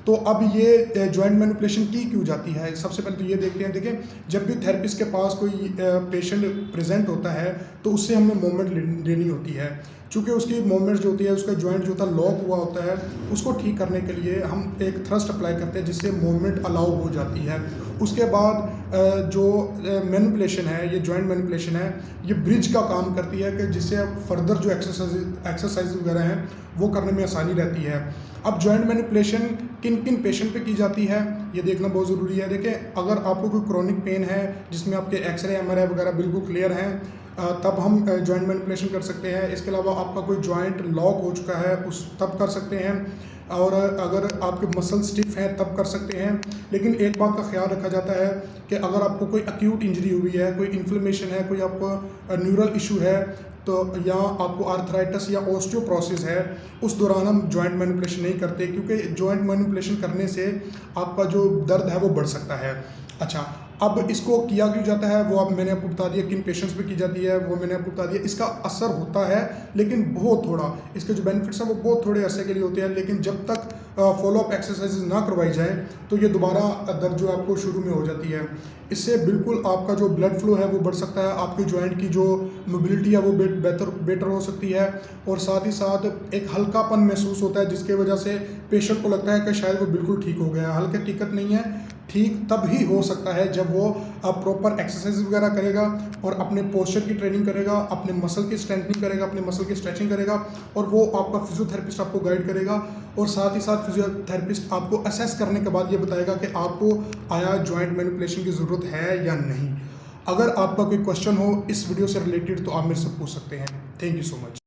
तो अब ये जॉइंट मैनिपुलेशन की क्यों जाती है, सबसे पहले तो ये देखते हैं। देखिए, जब भी थेरेपिस्ट के पास कोई पेशेंट प्रेजेंट होता है तो उससे हमें मूवमेंट लेनी होती है। चूँकि उसकी मूवमेंट जो होती है, उसका जॉइंट जो होता है लॉक हुआ होता है, उसको ठीक करने के लिए हम एक थ्रस्ट अप्लाई करते हैं जिससे मूवमेंट अलाउ हो जाती है। उसके बाद जो मैनिपुलेशन है, ये जॉइंट मैनिपुलेशन है, ये ब्रिज का काम करती है कि जिससे फर्दर जो एक्सरसाइज वगैरह हैं वो करने में आसानी रहती है। अब जॉइंट मैनिपुलेशन किन किन पेशेंट पे की जाती है ये देखना बहुत ज़रूरी है। देखिए, अगर आपको कोई क्रॉनिक पेन है जिसमें आपके एक्सरे एमआरआई वगैरह बिल्कुल क्लियर हैं, तब हम जॉइंट मैनिपुलेशन कर सकते हैं। इसके अलावा आपका कोई जॉइंट लॉक हो चुका है उस तब कर सकते हैं, और अगर आपके मसल स्टिफ हैं तब कर सकते हैं। लेकिन एक बात का ख्याल रखा जाता है कि अगर आपको कोई एक्यूट इंजरी हुई है, कोई इन्फ्लेमेशन है, कोई आपको न्यूरल इशू है, तो या आपको आर्थराइटिस या ऑस्टियोपोरोसिस है, उस दौरान हम जॉइंट मैनिपुलेशन नहीं करते, क्योंकि जॉइंट मैनिपुलेशन करने से आपका जो दर्द है वो बढ़ सकता है। अच्छा, अब इसको किया क्यों जाता है वो अब मैंने आपको बता दिया, किन पेशेंट्स पे की जाती है वो मैंने आपको बता दिया। इसका असर होता है लेकिन बहुत थोड़ा, इसके जो बेनिफिट्स हैं वो बहुत थोड़े अरसे के लिए होते हैं। लेकिन जब तक फॉलो अप एक्सरसाइजेज ना करवाई जाए तो ये दोबारा दर्द जो आपको शुरू में हो जाती है। इससे बिल्कुल आपका जो ब्लड फ्लो है वो बढ़ सकता है, आपके जॉइंट की जो मोबिलिटी है वो बेटर हो सकती है, और साथ ही साथ एक हल्कापन महसूस होता है जिसके वजह से पेशेंट को लगता है कि शायद वो बिल्कुल ठीक हो गया। हल्के टिकट नहीं है, ठीक तब ही हो सकता है जब वो प्रॉपर एक्सरसाइज वगैरह करेगा और अपने पोस्चर की ट्रेनिंग करेगा, अपने मसल की स्ट्रेंथनिंग करेगा, अपने मसल की स्ट्रेचिंग करेगा, और वो आपका फिजियोथेरेपिस्ट आपको गाइड करेगा। और साथ ही साथ फिजियोथेरेपिस्ट आपको असेस करने के बाद ये बताएगा कि आपको आया जॉइंट मैनिपुलेशन की ज़रूरत है या नहीं। अगर आपका कोई क्वेश्चन हो इस वीडियो से रिलेटेड तो आप मेरे से पूछ सकते हैं। Thank you so much.